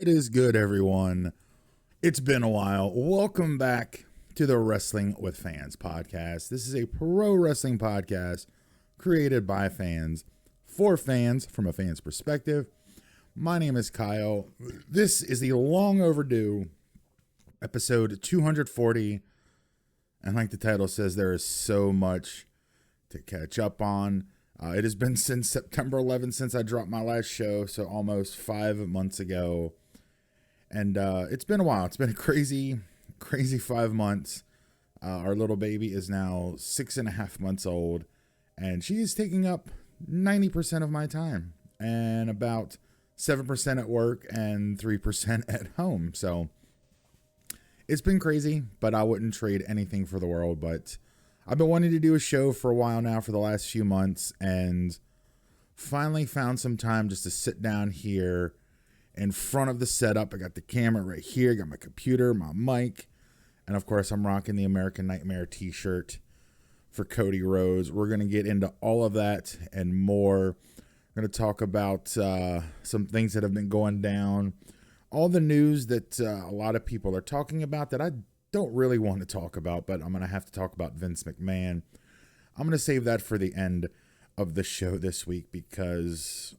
It is good, everyone. It's been a while. Welcome back to the Wrestling with Fans podcast. This is a pro wrestling podcast created by fans for fans from a fan's perspective. My name is Kyle. This is the long overdue episode 240. And like the title says, there is so much to catch up on. It has been since September 11th since I dropped my last show, so almost 5 months ago. And it's been a while. It's been a crazy 5 months. Our little baby is now 6.5 months old, and she is taking up 90% of my time, and about 7% at work and 3% at home. So it's been crazy, but I wouldn't trade anything for the world. But I've been wanting to do a show for a while now, for the last few months, and finally found some time just to sit down here in front of the setup. I got the camera right here, got my computer, my mic, and of course I'm rocking the American Nightmare t-shirt for Cody Rhodes. We're going to get into all of that and more. We're going to talk about some things that have been going down, all the news that a lot of people are talking about that I don't really want to talk about, but I'm going to have to talk about Vince McMahon. I'm going to save that for the end of the show this week because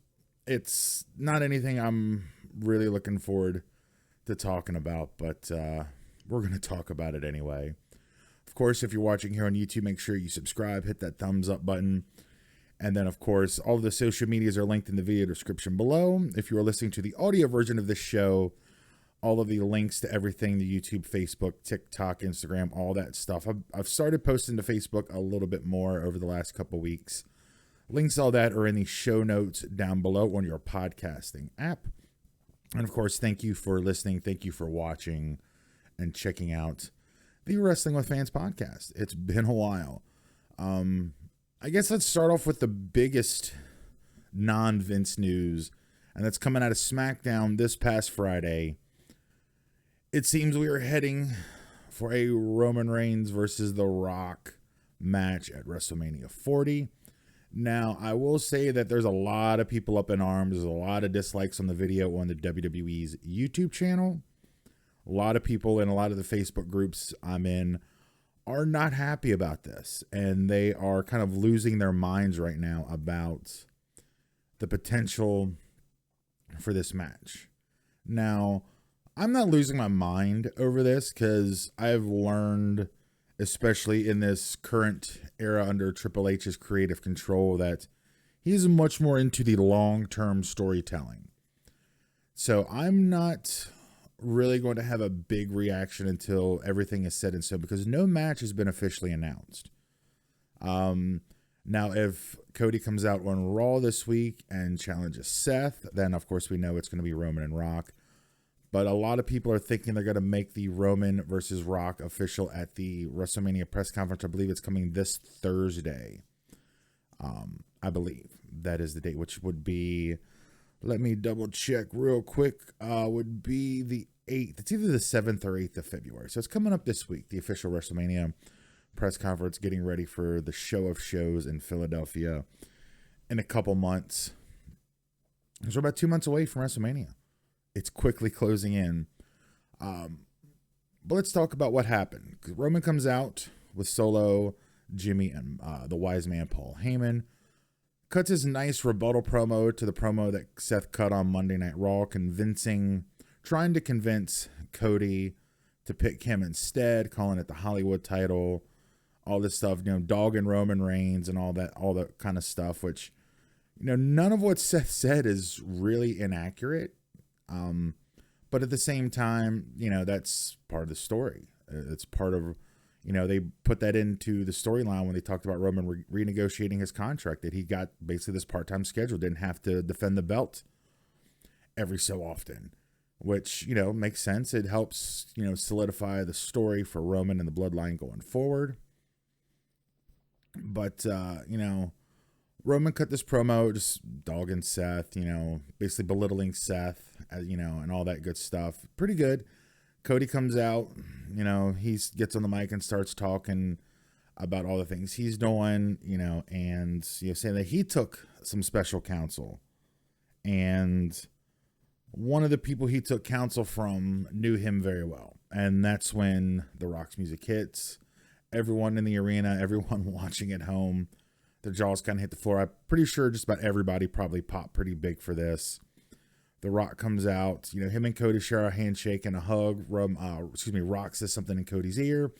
it's not anything I'm really looking forward to talking about, but we're going to talk about it anyway. Of course, if you're watching here on YouTube, make sure you subscribe, hit that thumbs up button. And then, of course, all of the social medias are linked in the video description below. If you are listening to the audio version of this show, all of the links to everything, the YouTube, Facebook, TikTok, Instagram, all that stuff. I've started posting to Facebook a little bit more over the last couple weeks. Links, all that are in the show notes down below on your podcasting app. And of course, thank you for listening. Thank you for watching and checking out the Wrestling with Fans podcast. It's been a while. I guess let's start off with the biggest non-Vince news, and that's coming out of SmackDown this past Friday. It seems we are heading for a Roman Reigns versus The Rock match at WrestleMania 40. Now, I will say that there's a lot of people up in arms. There's a lot of dislikes on the video on the WWE's YouTube channel. A lot of people in a lot of the Facebook groups I'm in are not happy about this, and they are kind of losing their minds right now about the potential for this match. Now, I'm not losing my mind over this because I've learned, especially in this current era under Triple H's creative control, that he's much more into the long-term storytelling. So I'm not really going to have a big reaction until everything is said and so, because no match has been officially announced. Now, if Cody comes out on Raw this week and challenges Seth, then of course we know it's going to be Roman and Rock. But a lot of people are thinking they're going to make the Roman versus Rock official at the WrestleMania press conference. I believe it's coming this Thursday. I believe that is the date, which would be, let me double check real quick, would be the 8th. It's either the 7th or 8th of February. So it's coming up this week, the official WrestleMania press conference, getting ready for the show of shows in Philadelphia in a couple months. So we're about 2 months away from WrestleMania. It's quickly closing in. But let's talk about what happened. Roman comes out with Solo, Jimmy, and the wise man Paul Heyman. Cuts his nice rebuttal promo to the promo that Seth cut on Monday Night Raw, trying to convince Cody to pick him instead, calling it the Hollywood title, all this stuff, dogging Roman Reigns and all that kind of stuff, which, none of what Seth said is really inaccurate. But at the same time, that's part of the story. It's part of, they put that into the storyline when they talked about Roman renegotiating his contract, that he got basically this part-time schedule, didn't have to defend the belt every so often, which, makes sense. It helps, solidify the story for Roman and the bloodline going forward. But, Roman cut this promo just dogging Seth, basically belittling Seth, and all that good stuff. Pretty good. Cody comes out, he gets on the mic and starts talking about all the things he's doing, and saying that he took some special counsel and one of the people he took counsel from knew him very well. And that's when The Rock's music hits. Everyone in the arena, everyone watching at home, their jaws kind of hit the floor. I'm pretty sure just about everybody probably popped pretty big for this. The Rock comes out, him and Cody share a handshake and a hug. Rock says something in Cody's ear,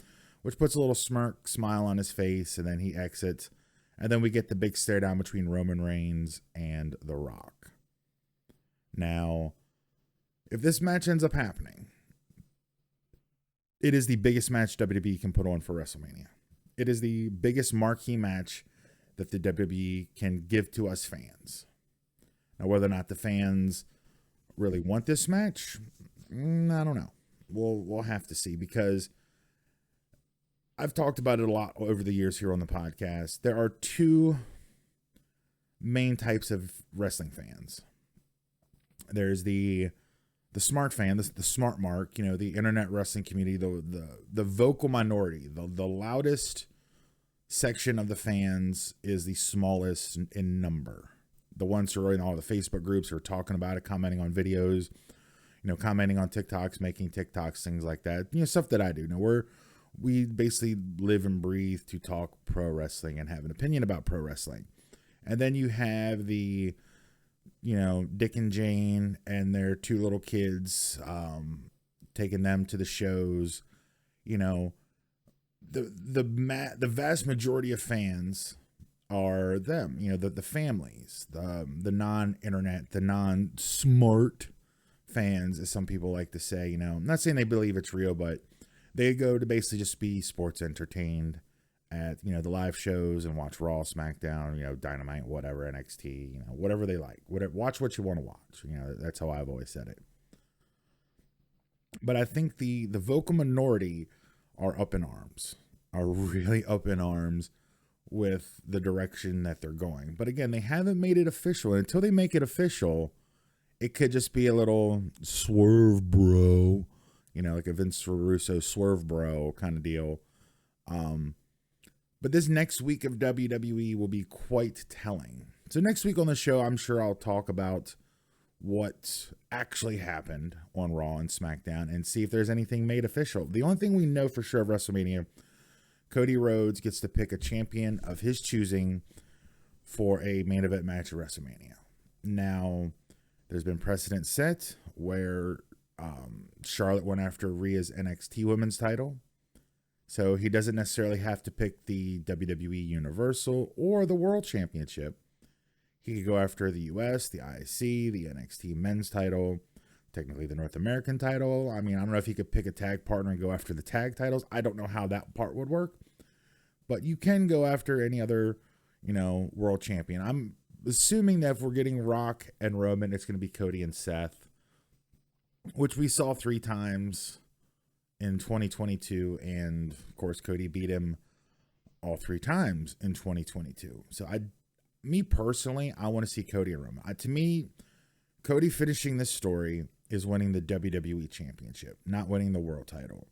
which puts a little smile on his face, and then he exits. And then we get the big stare down between Roman Reigns and The Rock. Now, if this match ends up happening, it is the biggest match WWE can put on for WrestleMania. It is the biggest marquee match that the WWE can give to us fans. Now, whether or not the fans really want this match, I don't know. We'll have to see, because I've talked about it a lot over the years here on the podcast. There are two main types of wrestling fans. There's the smart fan, the smart mark, the internet wrestling community, the vocal minority, the loudest section of the fans is the smallest in number. The ones who are in all the Facebook groups who are talking about it, commenting on videos, commenting on TikToks, making TikToks, things like that. Stuff that I do. We basically live and breathe to talk pro wrestling and have an opinion about pro wrestling. And then you have the Dick and Jane and their two little kids, taking them to the shows. The vast majority of fans are them. The families, the non-internet, the non-smart fans, as some people like to say. I'm not saying they believe it's real, but they go to basically just be sports entertained at, the live shows and watch Raw, SmackDown, Dynamite, whatever, NXT, whatever they like. Watch what you want to watch. That's how I've always said it. But I think the vocal minority are up in arms, are really up in arms with the direction that they're going. But again, they haven't made it official. And until they make it official, it could just be a little swerve bro, like a Vince Russo swerve bro kind of deal. But this next week of WWE will be quite telling. So next week on the show, I'm sure I'll talk about what actually happened on Raw and SmackDown and see if there's anything made official. The only thing we know for sure of WrestleMania, Cody Rhodes gets to pick a champion of his choosing for a main event match at WrestleMania. Now, there's been precedent set where Charlotte went after Rhea's NXT Women's title. So he doesn't necessarily have to pick the WWE Universal or the World Championship. He could go after the US, the IC, the NXT Men's title, technically the North American title. I don't know if he could pick a tag partner and go after the tag titles. I don't know how that part would work. But you can go after any other, world champion. I'm assuming that if we're getting Rock and Roman, it's going to be Cody and Seth, which we saw 3 times in 2022, and of course Cody beat him all 3 times in 2022. So me personally, I want to see Cody and Roman. To me, Cody finishing this story is winning the WWE Championship, not winning the world title.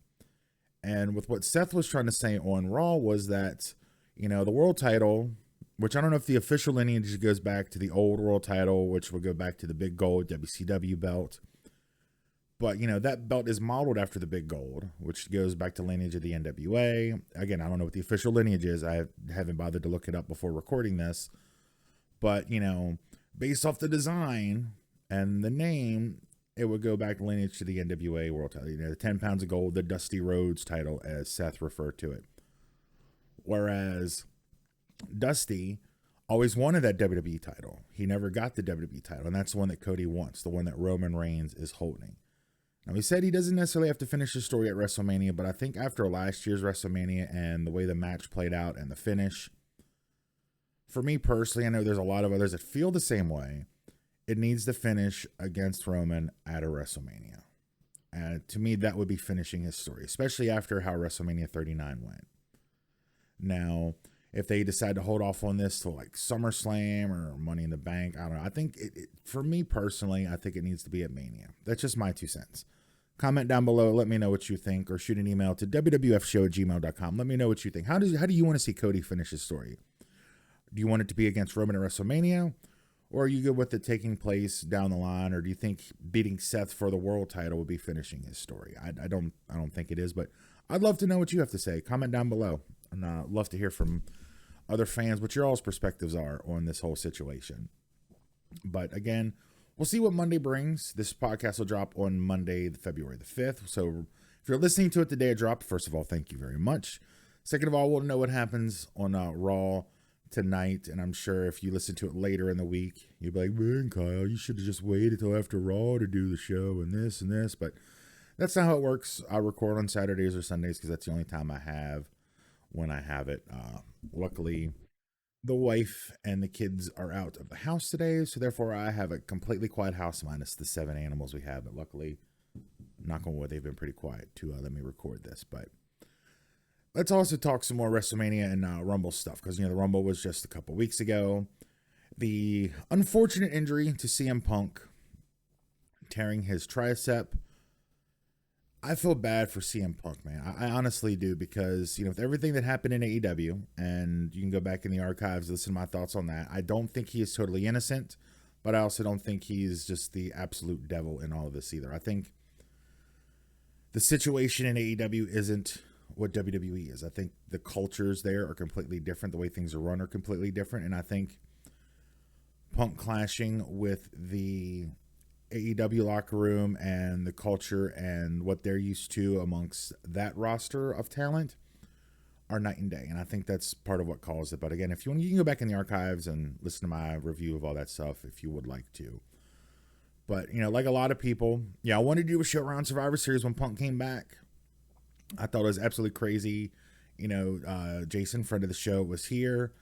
And with what Seth was trying to say on Raw was that, the world title, which I don't know if the official lineage goes back to the old world title, which would go back to the big gold WCW belt. But, that belt is modeled after the big gold, which goes back to lineage of the NWA. Again, I don't know what the official lineage is. I haven't bothered to look it up before recording this. But, based off the design and the name, it would go back lineage to the NWA world title. The 10 pounds of gold, the Dusty Rhodes title, as Seth referred to it. Whereas Dusty always wanted that WWE title. He never got the WWE title, and that's the one that Cody wants, the one that Roman Reigns is holding. Now, he said he doesn't necessarily have to finish the story at WrestleMania, but I think after last year's WrestleMania and the way the match played out and the finish, for me personally, I know there's a lot of others that feel the same way. It needs to finish against Roman at a WrestleMania. And to me, that would be finishing his story, especially after how WrestleMania 39 went. Now, if they decide to hold off on this till like SummerSlam or Money in the Bank, I don't know. I think, for me personally, I think it needs to be at Mania. That's just my 2 cents. Comment down below. Let me know what you think, or shoot an email to wwfshow@gmail.com. Let me know what you think. How do you want to see Cody finish his story? Do you want it to be against Roman at WrestleMania? Or are you good with it taking place down the line, or do you think beating Seth for the world title would be finishing his story? I don't think it is, but I'd love to know what you have to say. Comment down below, and love to hear from other fans what your all's perspectives are on this whole situation. But again, we'll see what Monday brings. This podcast will drop on Monday, February the 5th. So if you're listening to it the day it dropped, first of all, thank you very much. Second of all, we'll know what happens on Raw tonight, and I'm sure if you listen to it later in the week, you'll be like, man, Kyle, you should have just waited till after Raw to do the show and this, but that's not how it works. I record on Saturdays or Sundays because that's the only time I have when I have it. Luckily, the wife and the kids are out of the house today, so therefore I have a completely quiet house minus the 7 animals we have, but luckily, knock on wood, they've been pretty quiet to let me record this. But let's also talk some more WrestleMania and Rumble stuff, because, the Rumble was just a couple weeks ago. The unfortunate injury to CM Punk, tearing his tricep. I feel bad for CM Punk, man. I honestly do, because, with everything that happened in AEW, and you can go back in the archives, listen to my thoughts on that. I don't think he is totally innocent, but I also don't think he's just the absolute devil in all of this either. I think the situation in AEW isn't what WWE is. I think the cultures there are completely different. The way things are run are completely different. And I think Punk clashing with the AEW locker room and the culture and what they're used to amongst that roster of talent are night and day. And I think that's part of what caused it. But again, if you want, you can go back in the archives and listen to my review of all that stuff if you would like to. But, like a lot of people, I wanted to do a show around Survivor Series when Punk came back. I thought it was absolutely crazy. Jason, friend of the show, was here,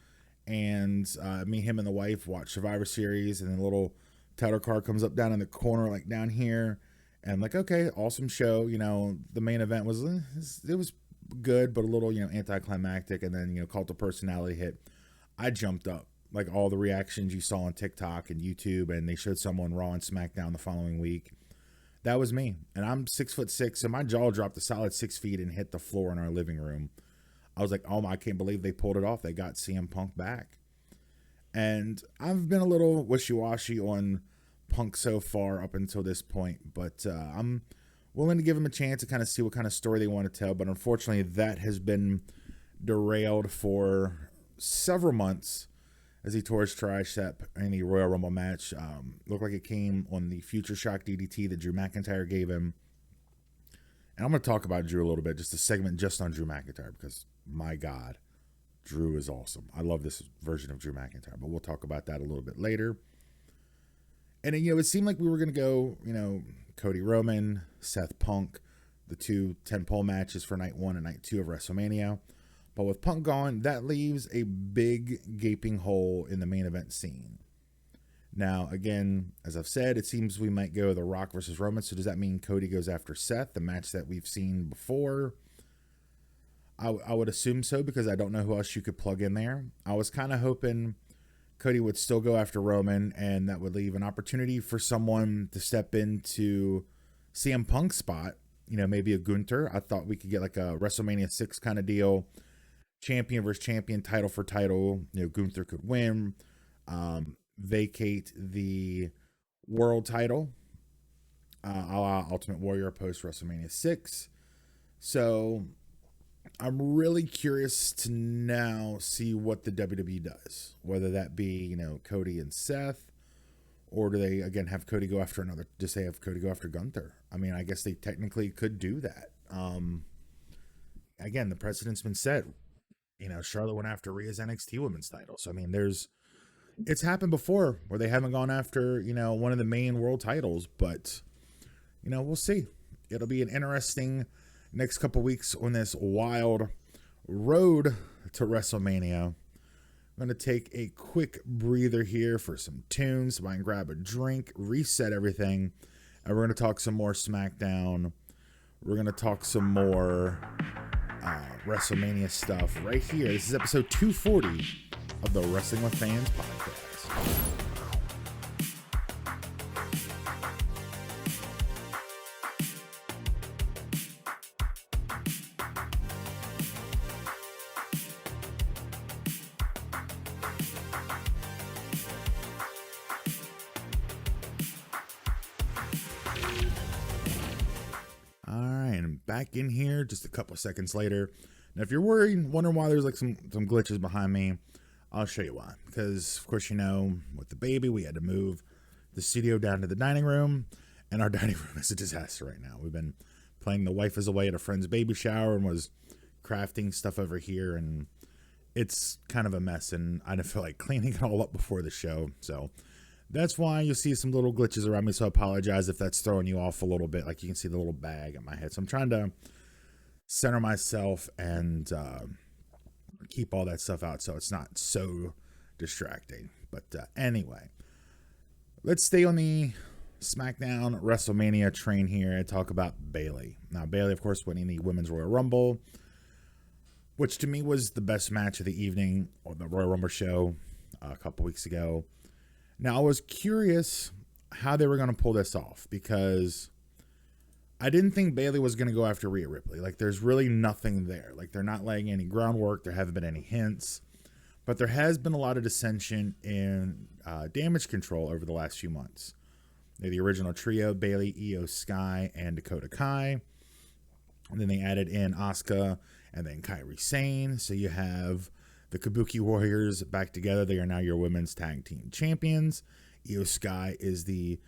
and me, him, and the wife watched Survivor Series, and then a little title card comes up down in the corner, like down here, and I'm like, okay, awesome show. The main event was good, but a little, anticlimactic, and then, Cult of Personality hit. I jumped up, like all the reactions you saw on TikTok and YouTube, and they showed someone Raw and SmackDown the following week. That was me, and I'm 6'6", and my jaw dropped a solid 6 feet and hit the floor in our living room. I was like, oh my, I can't believe they pulled it off. They got CM Punk back. And I've been a little wishy-washy on Punk so far up until this point, but I'm willing to give him a chance to kind of see what kind of story they want to tell. But unfortunately, that has been derailed for several months as he tore his tricep in the Royal Rumble match. Looked like it came on the Future Shock DDT that Drew McIntyre gave him. And I'm going to talk about Drew a little bit, just a segment just on Drew McIntyre, because, my God, Drew is awesome. I love this version of Drew McIntyre, but we'll talk about that a little bit later. And, it seemed like we were going to go, Cody Roman, Seth Punk, the 2 10-pole matches for night 1 and night 2 of WrestleMania. But with Punk gone, that leaves a big gaping hole in the main event scene. Now, again, as I've said, it seems we might go The Rock versus Roman. So does that mean Cody goes after Seth, the match that we've seen before? I would assume so, because I don't know who else you could plug in there. I was kind of hoping Cody would still go after Roman, and that would leave an opportunity for someone to step into CM Punk's spot. Maybe a Gunther. I thought we could get like a WrestleMania 6 kind of deal. Champion versus champion, title for title. Gunther could win, vacate the world title, a la Ultimate Warrior post WrestleMania 6. So I'm really curious to now see what the WWE does, whether that be, Cody and Seth, or do they, again, have Cody go after have Cody go after Gunther? I mean, I guess they technically could do that. Again, the precedent's been set. Charlotte went after Rhea's NXT Women's title. So, I mean, it's happened before where they haven't gone after, one of the main world titles, but, we'll see. It'll be an interesting next couple weeks on this wild road to WrestleMania. I'm going to take a quick breather here for some tunes so I can grab a drink, reset everything, and we're going to talk some more SmackDown. We're going to talk some more WrestleMania stuff right here. This is episode 240 of the Wrestling with Fans podcast. back in here just a couple seconds later. Now, if you're wondering why there's like some glitches behind me, I'll show you why. Because, of course, with the baby, we had to move the studio down to the dining room, and our dining room is a disaster right now. We've been playing The Wife is Away at a friend's baby shower and was crafting stuff over here, and it's kind of a mess, and I didn't feel like cleaning it all up before the show. So that's why you'll see some little glitches around me, so I apologize if that's throwing you off a little bit. Like, you can see the little bag at my head. So I'm trying to center myself and keep all that stuff out so it's not so distracting. But anyway, let's stay on the SmackDown WrestleMania train here and talk about Bayley. Now, Bayley, of course, winning the Women's Royal Rumble, which to me was the best match of the evening on the Royal Rumble show a couple weeks ago. Now, I was curious how they were going to pull this off, because I didn't think Bayley was going to go after Rhea Ripley. Like, there's really nothing there. Like, they're not laying any groundwork. There haven't been any hints. But there has been a lot of dissension in Damage Control over the last few months. They're the original trio, Bayley, Io Sky, and Dakota Kai. And then they added in Asuka and then Kairi Sane. So you have the Kabuki Warriors back together. They are now your women's tag team champions. Io Sky is the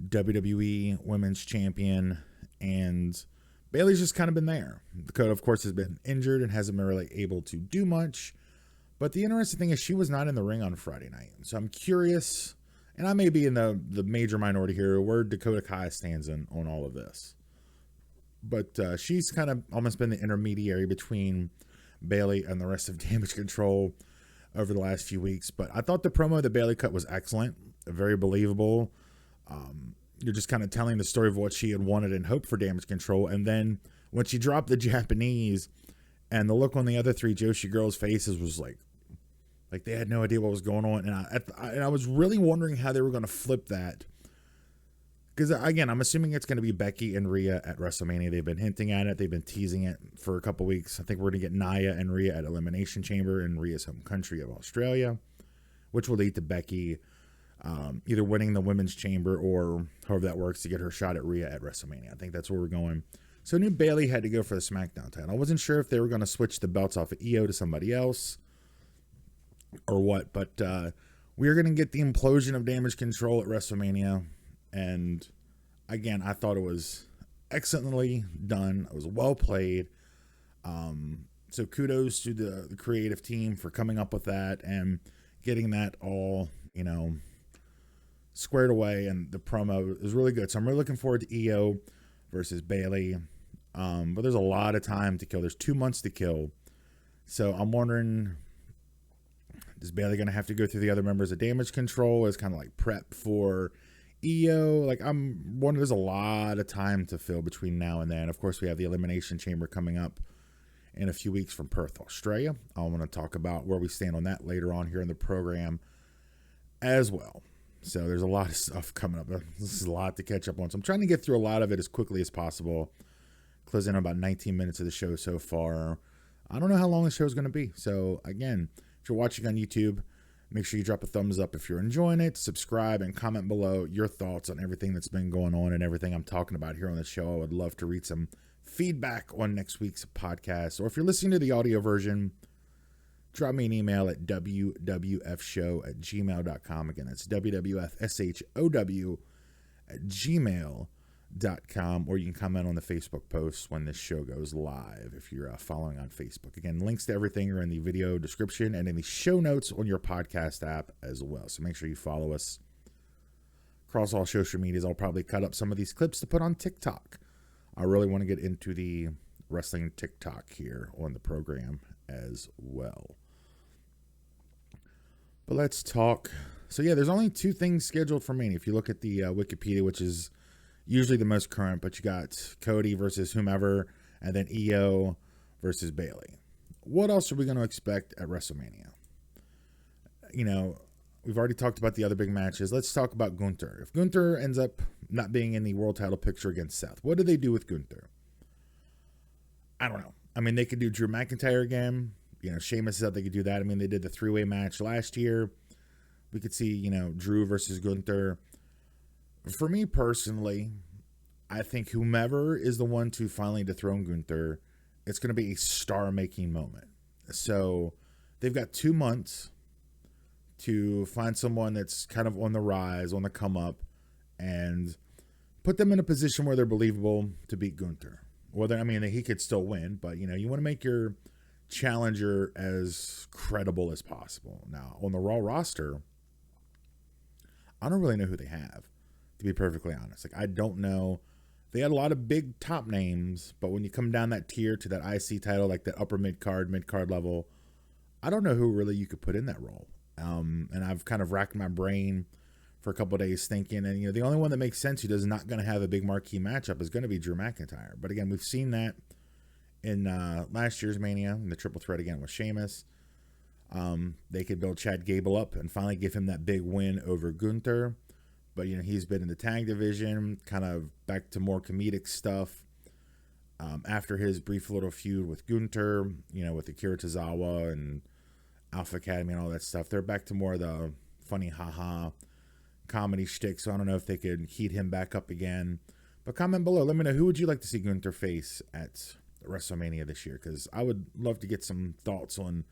WWE women's champion, and Bayley's just kind of been there. Dakota, of course, has been injured and hasn't been really able to do much. But the interesting thing is she was not in the ring on Friday night. So I'm curious, and I may be in the major minority here, where Dakota Kai stands on all of this. But she's kind of almost been the intermediary between Bayley and the rest of Damage Control over the last few weeks. But I thought the promo that Bayley cut was excellent, very believable. You're just kind of telling the story of what she had wanted and hoped for Damage Control. And then when she dropped the Japanese, and the look on the other three Joshi girls' faces was like they had no idea what was going on. And I was really wondering how they were going to flip that. Because, again, I'm assuming it's going to be Becky and Rhea at WrestleMania. They've been hinting at it. They've been teasing it for a couple weeks. I think we're going to get Nia and Rhea at Elimination Chamber in Rhea's home country of Australia, which will lead to Becky either winning the Women's Chamber or however that works to get her shot at Rhea at WrestleMania. I think that's where we're going. So I knew Bayley had to go for the SmackDown title. I wasn't sure if they were going to switch the belts off of Io to somebody else or what, but we are going to get the implosion of Damage Control at WrestleMania. And again, I thought it was excellently done. It was well played. So kudos to the creative team for coming up with that and getting that all, squared away. And the promo is really good. So I'm really looking forward to Io versus Bayley. But there's a lot of time to kill. There's 2 months to kill. So I'm wondering, is Bayley going to have to go through the other members of Damage Control as kind of like prep for Io? Like, I'm wondering, there's a lot of time to fill between now and then. Of course, we have the Elimination Chamber coming up in a few weeks from Perth, Australia. I want to talk about where we stand on that later on here in the program as well. So there's a lot of stuff coming up. This is a lot to catch up on. So I'm trying to get through a lot of it as quickly as possible. Closing on about 19 minutes of the show so far. I don't know how long the show is going to be. So again, if you're watching on YouTube, make sure you drop a thumbs up if you're enjoying it. Subscribe and comment below your thoughts on everything that's been going on and everything I'm talking about here on the show. I would love to read some feedback on next week's podcast. Or if you're listening to the audio version, drop me an email at wwfshow@gmail.com. Again, that's wwfshow@gmail.com. Or you can comment on the Facebook post when this show goes live if you're following on Facebook. Again, links to everything are in the video description and in the show notes on your podcast app as well. So make sure you follow us across all social medias. I'll probably cut up some of these clips to put on TikTok. I really want to get into the wrestling TikTok here on the program as well. But let's talk. So yeah, there's only 2 things scheduled for Mania. If you look at the Wikipedia, which is usually the most current, but you got Cody versus whomever, and then Io versus Bayley. What else are we going to expect at WrestleMania? We've already talked about the other big matches. Let's talk about Gunther. If Gunther ends up not being in the world title picture against Seth, what do they do with Gunther? I don't know. I mean, they could do Drew McIntyre again. Sheamus said they could do that. I mean, they did the 3-way match last year. We could see, Drew versus Gunther. For me personally, I think whomever is the one to finally dethrone Gunther, it's going to be a star-making moment. So they've got 2 months to find someone that's kind of on the rise, on the come up, and put them in a position where they're believable to beat Gunther. Whether, I mean, he could still win, but you want to make your challenger as credible as possible. Now, on the Raw roster, I don't really know who they have, to be perfectly honest. Like, I don't know. They had a lot of big top names, but when you come down that tier to that IC title, like that upper mid card level, I don't know who really you could put in that role. And I've kind of racked my brain for a couple of days thinking, and the only one that makes sense who is not going to have a big marquee matchup is going to be Drew McIntyre. But again, we've seen that in last year's Mania, in the triple threat again with Sheamus. They could build Chad Gable up and finally give him that big win over Gunther. But, he's been in the tag division, kind of back to more comedic stuff. After his brief little feud with Gunther, with Akira Tozawa and Alpha Academy and all that stuff, they're back to more of the funny haha comedy shtick. So I don't know if they could heat him back up again. But comment below. Let me know, who would you like to see Gunther face at WrestleMania this year? Because I would love to get some thoughts on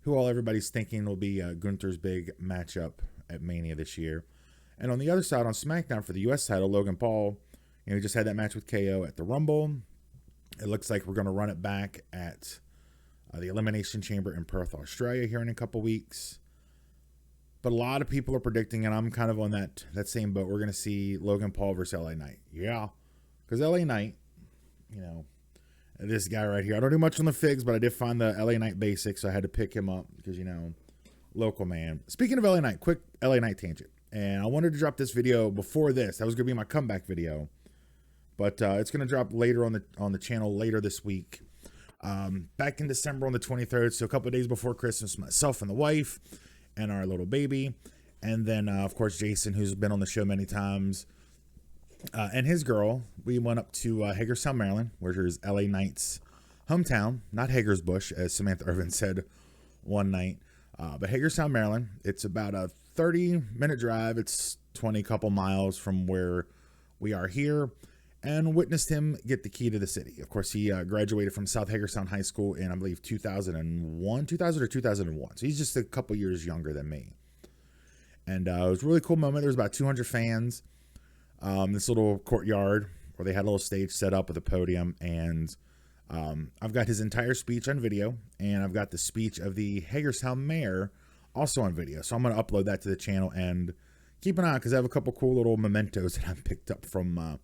who all everybody's thinking will be Gunther's big matchup at Mania this year. And on the other side, on SmackDown for the U.S. title, Logan Paul, he just had that match with KO at the Rumble. It looks like we're going to run it back at the Elimination Chamber in Perth, Australia here in a couple weeks. But a lot of people are predicting, and I'm kind of on that same boat, we're going to see Logan Paul versus LA Knight. Yeah, because LA Knight, this guy right here, I don't do much on the figs, but I did find the LA Knight basics, so I had to pick him up because, local man. Speaking of LA Knight, quick LA Knight tangent. And I wanted to drop this video before this. That was going to be my comeback video. But it's going to drop later on the channel later this week. Back in December on the 23rd, so a couple of days before Christmas, myself and the wife and our little baby. And then, of course, Jason, who's been on the show many times, and his girl, we went up to Hagerstown, Maryland, where is LA Knight's hometown. Not Hagersbush, as Samantha Irvin said one night. But Hagerstown, Maryland, it's about a 30-minute drive. It's 20 couple miles from where we are here, and witnessed him get the key to the city. Of course, he graduated from South Hagerstown High School in, I believe, 2000 or 2001. So he's just a couple years younger than me. And it was a really cool moment. There was about 200 fans. This little courtyard where they had a little stage set up with a podium, and I've got his entire speech on video, and I've got the speech of the Hagerstown mayor also on video. So I'm going to upload that to the channel, and keep an eye out because I have a couple cool little mementos that I've picked up from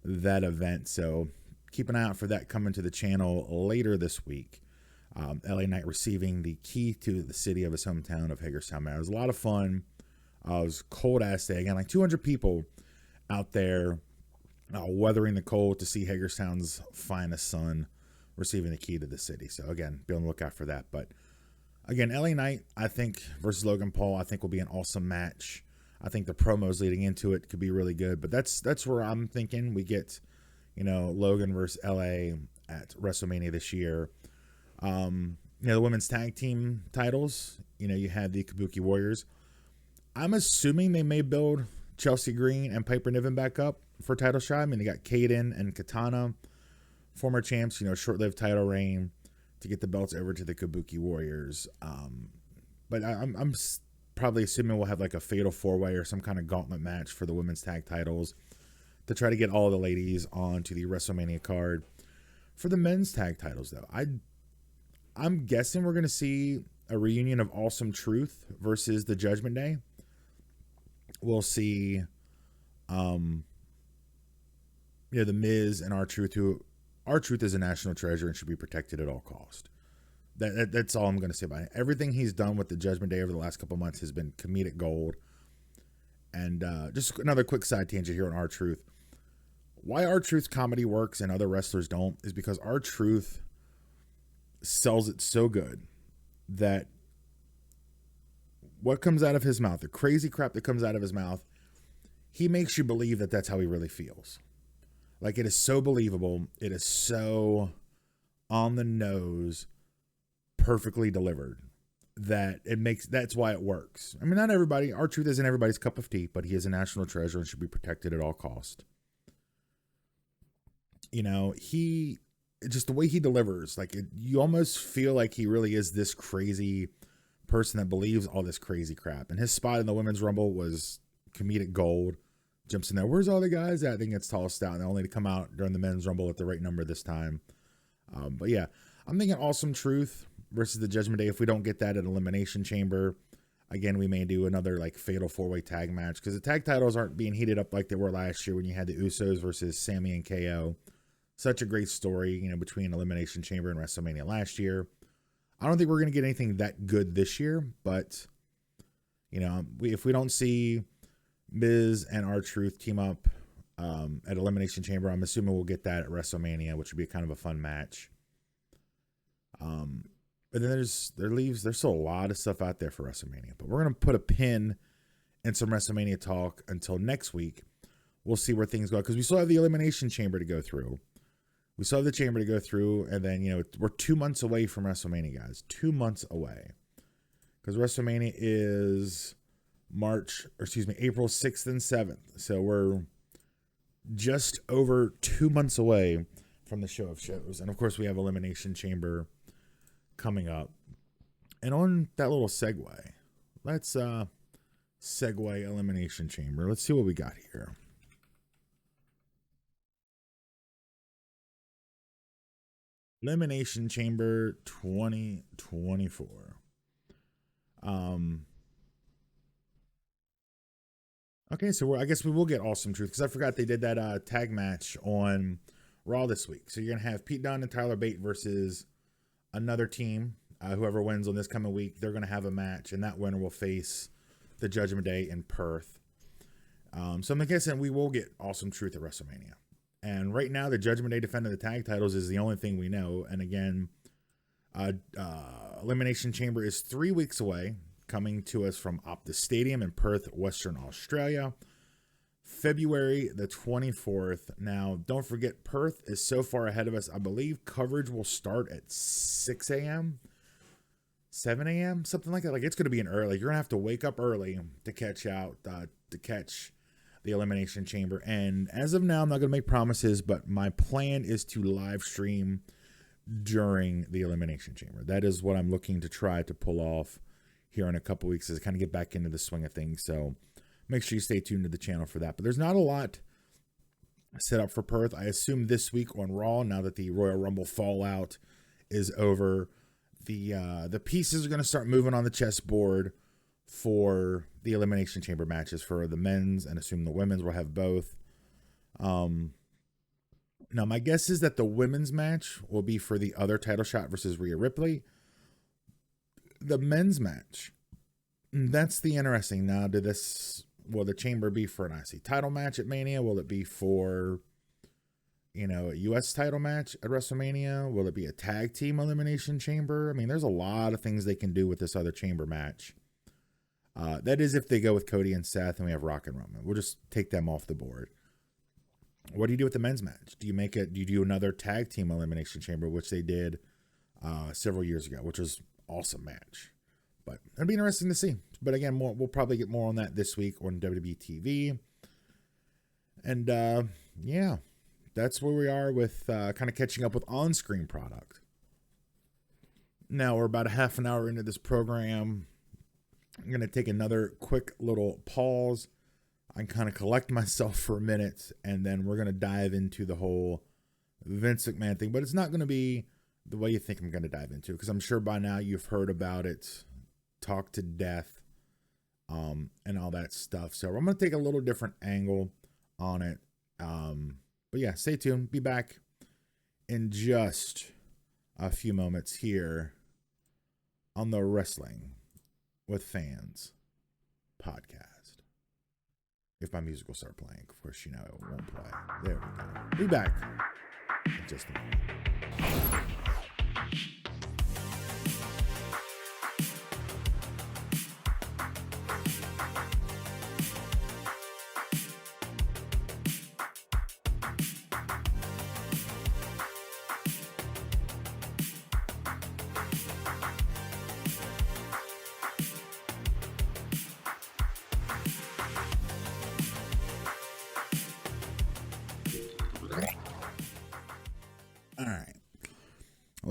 that event. So keep an eye out for that coming to the channel later this week. LA Knight receiving the key to the city of his hometown of Hagerstown, Maryland. It was a lot of fun. It was cold ass day. Again, like 200 people out there weathering the cold to see Hagerstown's finest son receiving the key to the city. So again, be on the lookout for that. But again, LA Knight, I think, versus Logan Paul, I think will be an awesome match. I think the promos leading into it could be really good. But that's where I'm thinking we get, Logan versus LA at WrestleMania this year. The women's tag team titles, you had the Kabuki Warriors. I'm assuming they may build Chelsea Green and Piper Niven back up for title shot. I mean, they got Kaden and Katana, former champs, short-lived title reign to get the belts over to the Kabuki Warriors. But I'm probably assuming we'll have like a fatal four-way or some kind of gauntlet match for the women's tag titles to try to get all the ladies onto the WrestleMania card. For the men's tag titles, though, I'm guessing we're going to see a reunion of Awesome Truth versus the Judgment Day. We'll see, The Miz and R-Truth, who R-Truth is a national treasure and should be protected at all cost. That's all I'm going to say about it. Everything he's done with the Judgment Day over the last couple months has been comedic gold. And just another quick side tangent here on R-Truth. Why R-Truth's comedy works and other wrestlers don't is because R-Truth sells it so good that what comes out of his mouth, the crazy crap that comes out of his mouth, he makes you believe that that's how he really feels. Like, it is so believable. It is so on the nose, perfectly delivered, that that's why it works. I mean, not everybody, R-Truth isn't everybody's cup of tea, but he is a national treasure and should be protected at all cost. he just the way he delivers, like you almost feel like he really is this crazy person that believes all this crazy crap. And his spot in the women's rumble was comedic gold. Jumps in there. Where's all the guys at? I think it's tossed out, and only to come out during the men's rumble at the right number this time. But yeah, I'm thinking Awesome Truth versus the Judgment Day. If we don't get that at Elimination Chamber, again, we may do another like fatal 4-way tag match, because the tag titles aren't being heated up like they were last year when you had the Usos versus Sammy and KO. Such a great story, between Elimination Chamber and WrestleMania last year. I don't think we're going to get anything that good this year, but if we don't see Miz and R-Truth team up at Elimination Chamber, I'm assuming we'll get that at WrestleMania, which would be kind of a fun match. But then there's still a lot of stuff out there for WrestleMania, but we're going to put a pin in some WrestleMania talk until next week. We'll see where things go, because we still have the Elimination Chamber to go through. We still have the chamber to go through, and then, we're 2 months away from WrestleMania, guys. 2 months away. Because WrestleMania is April 6th and 7th. So we're just over 2 months away from the show of shows. And of course, we have Elimination Chamber coming up. And on that little segue, let's segue Elimination Chamber. Let's see what we got here. Elimination Chamber 2024. Okay, so I guess we will get Awesome Truth, because I forgot they did that tag match on Raw this week. So you're going to have Pete Dunne and Tyler Bate versus another team. Whoever wins on this coming week, they're going to have a match, and that winner will face the Judgment Day in Perth. So I'm guessing we will get Awesome Truth at WrestleMania. And right now, the Judgment Day defending the tag titles is the only thing we know. And again, Elimination Chamber is 3 weeks away, coming to us from Optus Stadium in Perth, Western Australia, February the 24th. Now, don't forget, Perth is so far ahead of us. I believe coverage will start at 6 a.m., 7 a.m., something like that. Like, it's going to be an early. You're going to have to wake up early to catch the Elimination Chamber. And as of now, I'm not going to make promises, but my plan is to live stream during the Elimination Chamber. That is what I'm looking to try to pull off here in a couple weeks, as I kind of get back into the swing of things. So make sure you stay tuned to the channel for that. But there's not a lot set up for Perth. I assume this week on Raw, now that the Royal Rumble fallout is over, the pieces are going to start moving on the chessboard for the Elimination Chamber matches for the men's, and assume the women's will have both. Now, my guess is that the women's match will be for the other title shot versus Rhea Ripley. The men's match, that's the interesting. Now, will the chamber be for an IC title match at Mania? Will it be for, a U.S. title match at WrestleMania? Will it be a tag team Elimination Chamber? I mean, there's a lot of things they can do with this other chamber match. That is if they go with Cody and Seth and we have Rock and Roman. We'll just take them off the board. What do you do with the men's match? Do you do another tag team Elimination Chamber, which they did several years ago, which was awesome match. But it'll be interesting to see. But again, we'll probably get more on that this week on WWE TV. And yeah, that's where we are with kind of catching up with on-screen product. Now we're about a half an hour into this program. I'm going to take another quick little pause. I kind of collect myself for a minute, and then we're going to dive into the whole Vince McMahon thing. But it's not going to be the way you think I'm going to dive into, because I'm sure by now you've heard about it, talked to death, and all that stuff. So I'm going to take a little different angle on it. But yeah, stay tuned. Be back in just a few moments here on the Wrestling with Fans podcast. If my music will start playing, of course, it won't play. There we go. Be back in just a moment.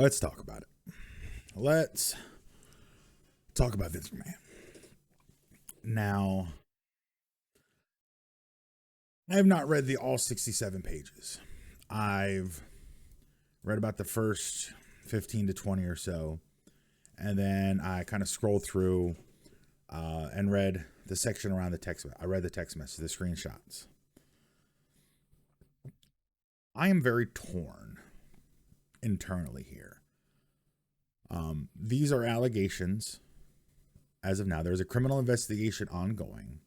let's talk about it. Let's talk about Vince McMahon. Now, I have not read the all 67 pages. I've read about the first 15 to 20 or so, and then I kind of scrolled through and read the section around the text. I read the text message, the screenshots. I am very torn internally here. These are allegations. As of now, there's a criminal investigation ongoing.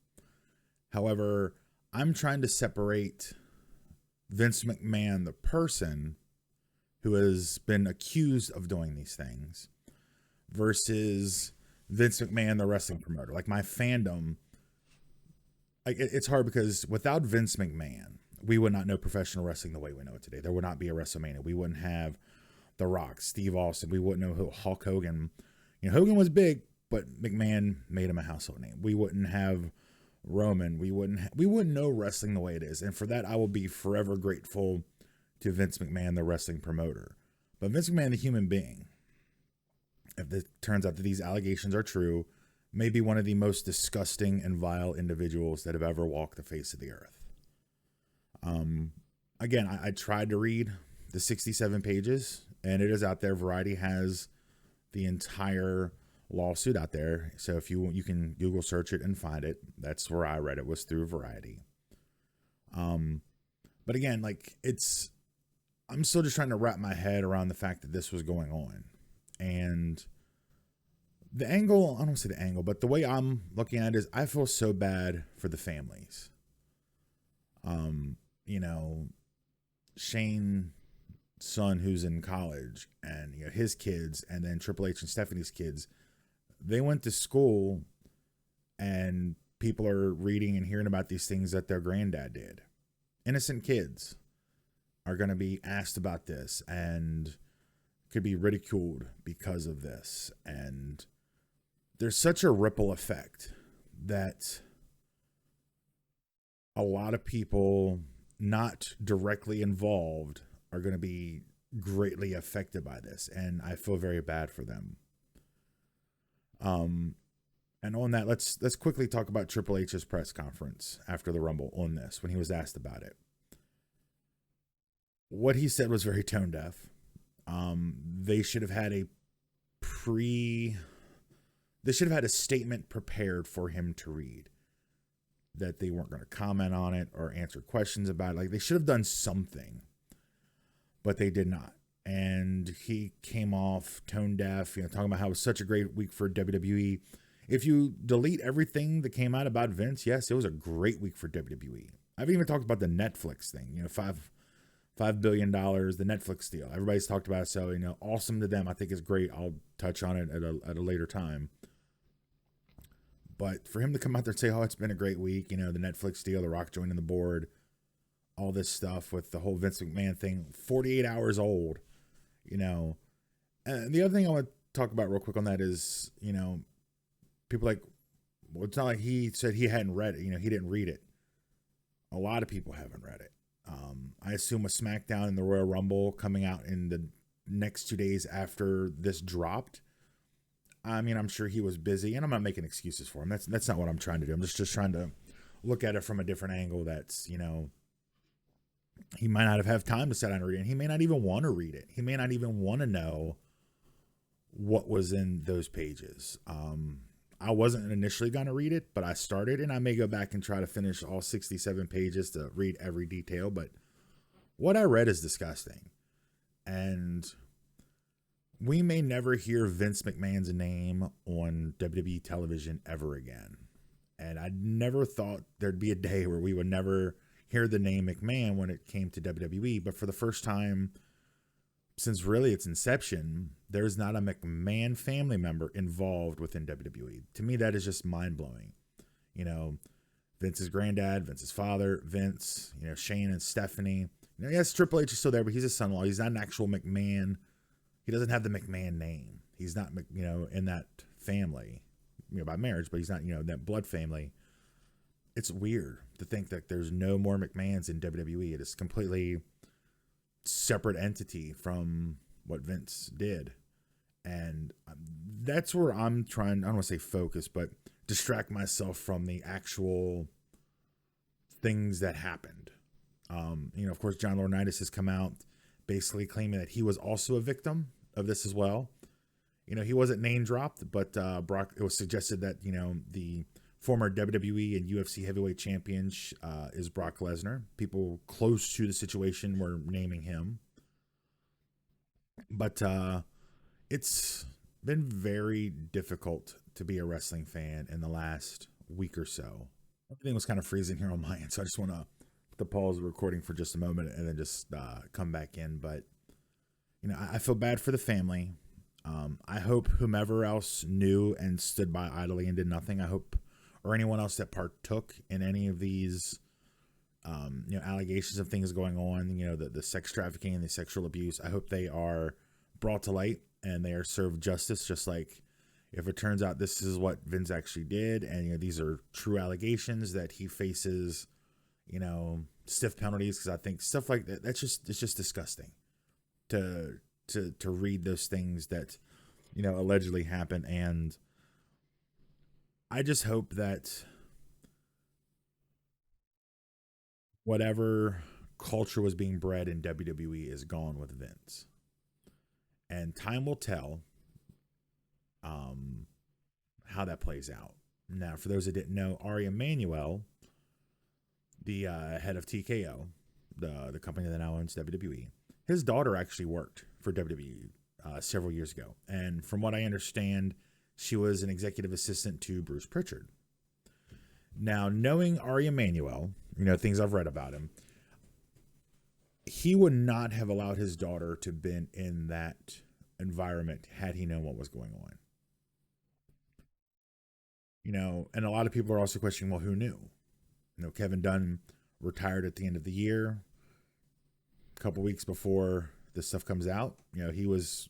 However, I'm trying to separate Vince McMahon, the person who has been accused of doing these things, versus Vince McMahon, the wrestling promoter. Like, my fandom, like, it's hard because without Vince McMahon, we would not know professional wrestling the way we know it today. There would not be a WrestleMania. We wouldn't have The Rock, Steve Austin. We wouldn't know who Hulk Hogan. You know, Hogan was big, but McMahon made him a household name. We wouldn't have Roman. We wouldn't know wrestling the way it is. And for that, I will be forever grateful to Vince McMahon, the wrestling promoter. But Vince McMahon, the human being, if it turns out that these allegations are true, may be one of the most disgusting and vile individuals that have ever walked the face of the earth. Again, I tried to read the 67 pages, and it is out there. Variety has the entire lawsuit out there. So if you can Google search it and find it. That's where I read it, was through Variety. But again, like, I'm still just trying to wrap my head around the fact that this was going on. And the angle, I don't say the angle, but the way I'm looking at it is I feel so bad for the families. You know, Shane's son who's in college, and you know, his kids, and then Triple H and Stephanie's kids, they went to school, and people are reading and hearing about these things that their granddad did. Innocent kids are going to be asked about this and could be ridiculed because of this. And there's such a ripple effect that a lot of people not directly involved are going to be greatly affected by this. And I feel very bad for them. And on that, let's quickly talk about Triple H's press conference after the Rumble on this, when he was asked about it. What he said was very tone deaf. They should have had a statement prepared for him to read, that they weren't going to comment on it or answer questions about it. Like, they should have done something, but they did not. And he came off tone deaf, you know, talking about how it was such a great week for WWE. If you delete everything that came out about Vince, yes, it was a great week for WWE. I've even talked about the Netflix thing, you know, $5 billion, the Netflix deal. Everybody's talked about it, so, you know, awesome to them. I think it's great. I'll touch on it at a later time. But for him to come out there and say, oh, it's been a great week, you know, the Netflix deal, The Rock joining the board, all this stuff with the whole Vince McMahon thing, 48 hours old, you know. And the other thing I want to talk about real quick on that is, you know, people like, well, it's not like he said he hadn't read it. You know, he didn't read it. A lot of people haven't read it. I assume with SmackDown and the Royal Rumble coming out in the next 2 days after this dropped, I mean, I'm sure he was busy, and I'm not making excuses for him. That's not what I'm trying to do. I'm just trying to look at it from a different angle. That's, you know, he might not have time to sit down and read it. And he may not even want to read it. He may not even want to know what was in those pages. I wasn't initially going to read it, but I started, and I may go back and try to finish all 67 pages to read every detail. But what I read is disgusting. And we may never hear Vince McMahon's name on WWE television ever again. And I never thought there'd be a day where we would never hear the name McMahon when it came to WWE. But for the first time since really its inception, there's not a McMahon family member involved within WWE. To me, that is just mind-blowing. You know, Vince's granddad, Vince's father, Vince, you know, Shane and Stephanie. You know, yes, Triple H is still there, but he's his son-in-law. He's not an actual McMahon. He doesn't have the McMahon name. He's not, you know, in that family, you know, by marriage, but he's not, you know, that blood family. It's weird to think that there's no more McMahons in WWE. It is completely separate entity from what Vince did. And that's where I'm trying, I don't want to say focus, but distract myself from the actual things that happened. Of course, John Laurinaitis has come out basically claiming that he was also a victim of this as well. He wasn't name dropped, but Brock, it was suggested that, the former WWE and UFC heavyweight champion is Brock Lesnar. People close to the situation were naming him. But it's been very difficult to be a wrestling fan in the last week or so. Everything was kind of freezing here on my end, so I just want to pause the recording for just a moment and then just come back in. But, I feel bad for the family. I hope whomever else knew and stood by idly and did nothing, I hope, or anyone else that partook in any of these, allegations of things going on, the sex trafficking and the sexual abuse, I hope they are brought to light and they are served justice. Just like if it turns out this is what Vince actually did, and these are true allegations, that he faces, stiff penalties, because I think stuff like that, it's just disgusting to read those things that allegedly happened. And I just hope that whatever culture was being bred in WWE is gone with Vince, and time will tell how that plays out. Now, for those that didn't know, Ari Emanuel, the head of TKO, the company that now owns WWE, his daughter actually worked for WWE several years ago. And from what I understand, she was an executive assistant to Bruce Pritchard. Now, knowing Ari Emanuel, things I've read about him, he would not have allowed his daughter to been in that environment had he known what was going on. And a lot of people are also questioning, well, who knew? Kevin Dunn retired at the end of the year. A couple weeks before this stuff comes out, he was,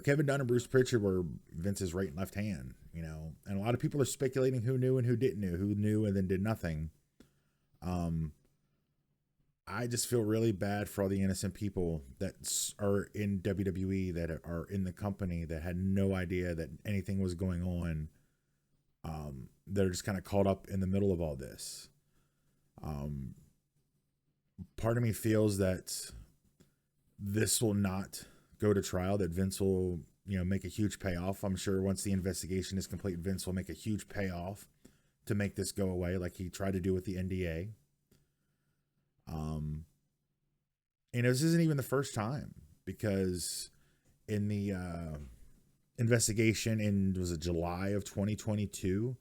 Kevin Dunn and Bruce Pritchard were Vince's right and left hand, and a lot of people are speculating who knew and who didn't know, who knew and then did nothing. I just feel really bad for all the innocent people that are in WWE, that are in the company, that had no idea that anything was going on. They're just kind of caught up in the middle of all this. Part of me feels that this will not go to trial, that Vince will, make a huge payoff. I'm sure once the investigation is complete, Vince will make a huge payoff to make this go away, like he tried to do with the NDA. This isn't even the first time, because in the investigation was it July of 2022,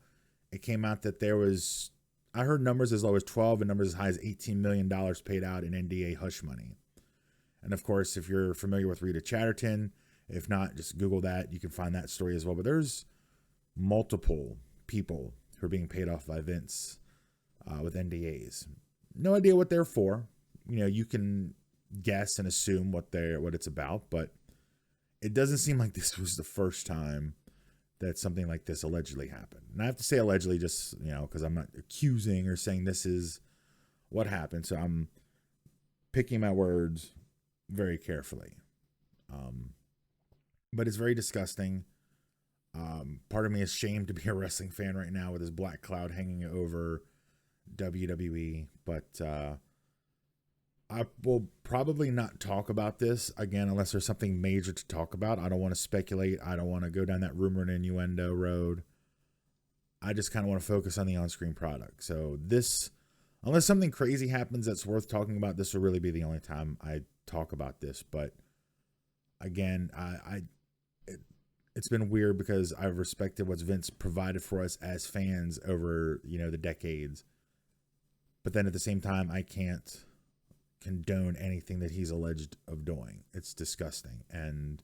it came out that there was, I heard numbers as low as 12 and numbers as high as $18 million paid out in NDA hush money. And of course, if you're familiar with Rita Chatterton, if not, just Google that. You can find that story as well. But there's multiple people who are being paid off by Vince with NDAs. No idea what they're for. You can guess and assume what it's about, but it doesn't seem like this was the first time that something like this allegedly happened. And I have to say allegedly just, because I'm not accusing or saying this is what happened. So I'm picking my words very carefully. But it's very disgusting. Part of me is ashamed to be a wrestling fan right now with this black cloud hanging over WWE. But I will probably not talk about this again unless there's something major to talk about. I don't want to speculate. I don't want to go down that rumor and innuendo road. I just kind of want to focus on the on-screen product. So this, unless something crazy happens that's worth talking about, this will really be the only time I talk about this. But again, it's been weird because I've respected what Vince provided for us as fans over, the decades. But then at the same time, I can't condone anything that he's alleged of doing. It's disgusting. And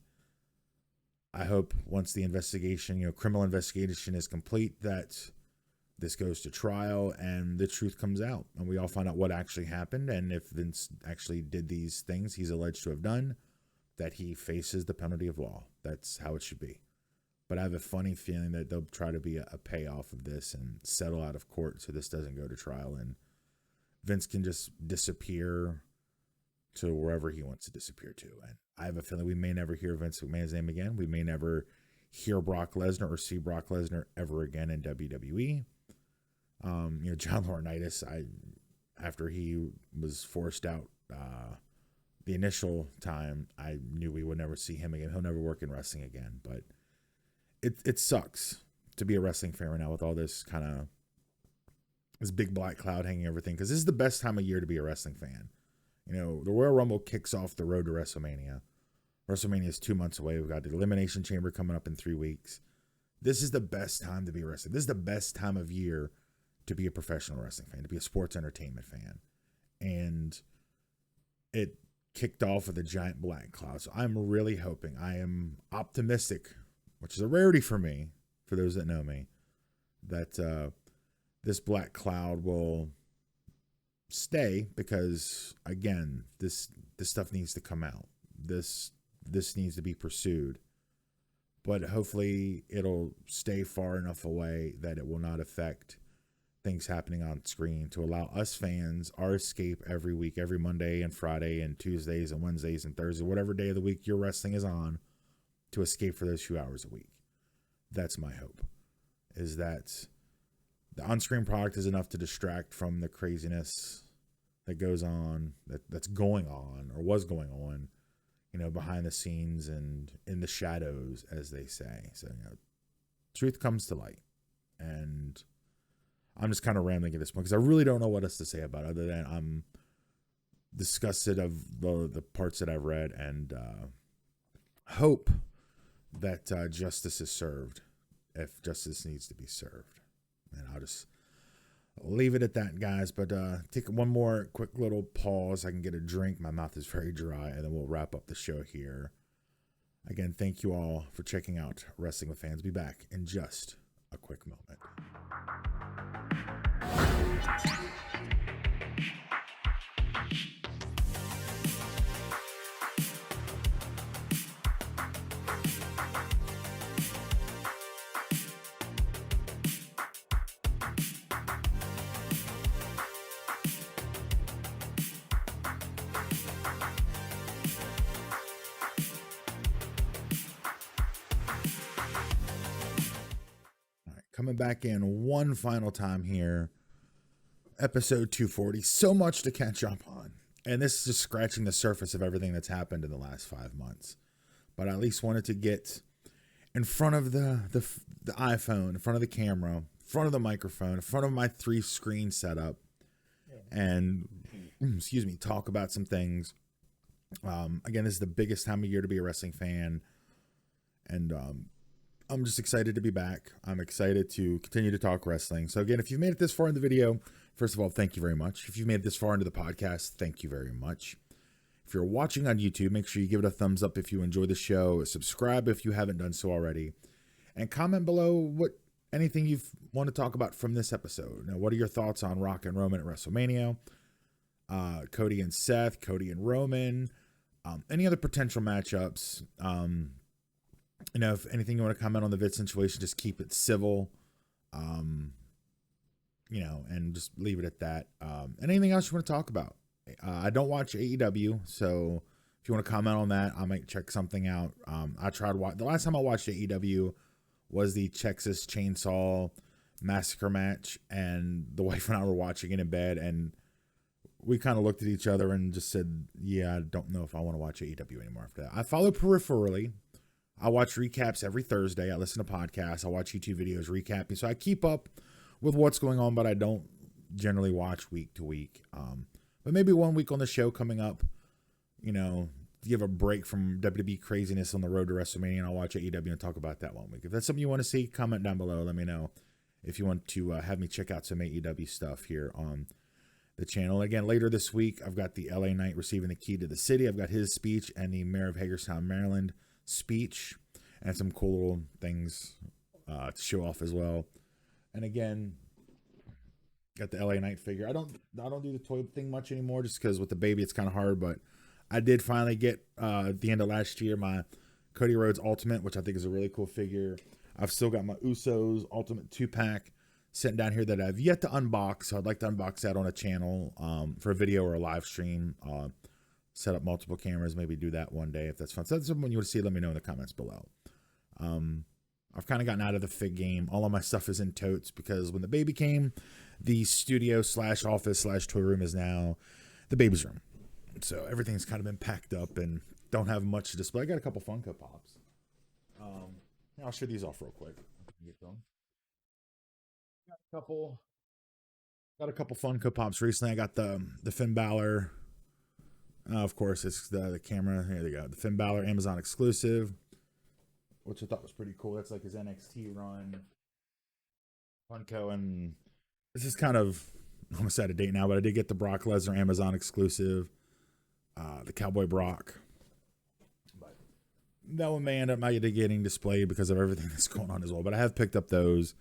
I hope once the investigation, criminal investigation is complete, that this goes to trial and the truth comes out and we all find out what actually happened. And if Vince actually did these things he's alleged to have done, that he faces the penalty of law. That's how it should be. But I have a funny feeling that there'll try to be a payoff of this and settle out of court so this doesn't go to trial and Vince can just disappear to wherever he wants to disappear to. And I have a feeling we may never hear Vince McMahon's name again. We may never hear Brock Lesnar or see Brock Lesnar ever again in WWE. John Laurinaitis, after he was forced out the initial time, I knew we would never see him again. He'll never work in wrestling again. But it sucks to be a wrestling fan right now with all this kind of this big black cloud hanging everything, because this is the best time of year to be a wrestling fan. The Royal Rumble kicks off the road to WrestleMania. WrestleMania is 2 months away. We've got the Elimination Chamber coming up in 3 weeks. This is the best time to be wrestling. This is the best time of year to be a professional wrestling fan, to be a sports entertainment fan. And it kicked off with a giant black cloud. So I'm really hoping, I am optimistic, which is a rarity for me, for those that know me, that this black cloud will stay, because again, this stuff needs to come out. This needs to be pursued, but hopefully it'll stay far enough away that it will not affect things happening on screen, to allow us fans our escape every week, every Monday and Friday and Tuesdays and Wednesdays and Thursdays, whatever day of the week your wrestling is on, to escape for those few hours a week. That's my hope, is that the on-screen product is enough to distract from the craziness that goes on, that's going on or was going on, behind the scenes and in the shadows, as they say. So, truth comes to light. And I'm just kind of rambling at this point, because I really don't know what else to say about it, other than I'm disgusted of the parts that I've read, and hope that justice is served, if justice needs to be served. And I'll just leave it at that, guys. But take one more quick little pause. I can get a drink. My mouth is very dry, and then we'll wrap up the show here. Again, thank you all for checking out Wrestling with Fans. Be back in just a quick moment. Coming back in one final time here. Episode 240. So much to catch up on. And this is just scratching the surface of everything that's happened in the last 5 months. But I at least wanted to get in front of the iPhone, in front of the camera, in front of the microphone, in front of my 3-screen setup, and talk about some things. Again, this is the biggest time of year to be a wrestling fan. And I'm just excited to be back. I'm excited to continue to talk wrestling. So again, if you've made it this far in the video, first of all, thank you very much. If you've made it this far into the podcast, thank you very much. If you're watching on YouTube, make sure you give it a thumbs up if you enjoy the show. Subscribe if you haven't done so already. And comment below anything you want to talk about from this episode. Now, what are your thoughts on Rock and Roman at WrestleMania? Cody and Seth, Cody and Roman. Any other potential matchups? If anything you want to comment on the vid situation, just keep it civil, and just leave it at that. And anything else you want to talk about? I don't watch AEW, so if you want to comment on that, I might check something out. I tried the last time I watched AEW was the Texas Chainsaw Massacre match, and the wife and I were watching it in bed, and we kind of looked at each other and just said, yeah, I don't know if I want to watch AEW anymore after that. I follow peripherally. I watch recaps every Thursday. I listen to podcasts. I watch YouTube videos recapping. So I keep up with what's going on, but I don't generally watch week to week. But maybe 1 week on the show coming up, give a break from WWE craziness on the road to WrestleMania, and I'll watch AEW and talk about that 1 week. If that's something you want to see, comment down below. Let me know if you want to have me check out some AEW stuff here on the channel. Again, later this week, I've got the LA Knight receiving the key to the city. I've got his speech and the mayor of Hagerstown, Maryland speech, and some cool little things to show off as well. And again, got the LA Knight figure. I don't do the toy thing much anymore, just because with the baby it's kind of hard. But I did finally get at the end of last year my Cody Rhodes Ultimate, which I think is a really cool figure. I've still got my Usos Ultimate 2-pack sitting down here that I've yet to unbox. So I'd like to unbox that on a channel for a video or a live stream. set up multiple cameras, maybe do that one day if that's fun. So that's something you want to see, let me know in the comments below. I've kind of gotten out of the fig game. All of my stuff is in totes because when the baby came, the studio slash office slash toy room is now the baby's room. So everything's kind of been packed up and don't have much to display. I got a couple Funko Pops. I'll show these off real quick. Get them. Got a couple Funko Pops recently. I got the Finn Balor. Of course, it's the camera. Here they go. The Finn Balor Amazon exclusive, which I thought was pretty cool. That's like his NXT run. Funko, and this is kind of almost out of date now, but I did get the Brock Lesnar Amazon exclusive, the Cowboy Brock. But that one may end up not getting displayed because of everything that's going on as well. But I have picked up those.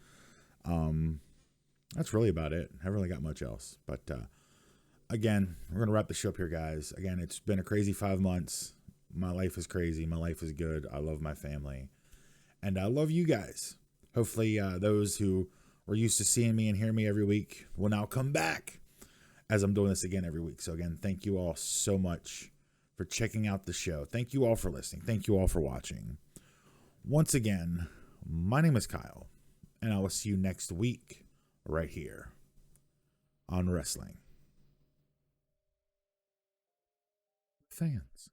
That's really about it. I haven't really got much else. But again, we're going to wrap the show up here, guys. Again, it's been a crazy 5 months. My life is crazy. My life is good. I love my family. And I love you guys. Hopefully, those who were used to seeing me and hearing me every week will now come back as I'm doing this again every week. So again, thank you all so much for checking out the show. Thank you all for listening. Thank you all for watching. Once again, my name is Kyle, and I will see you next week right here on Wrestling Fans.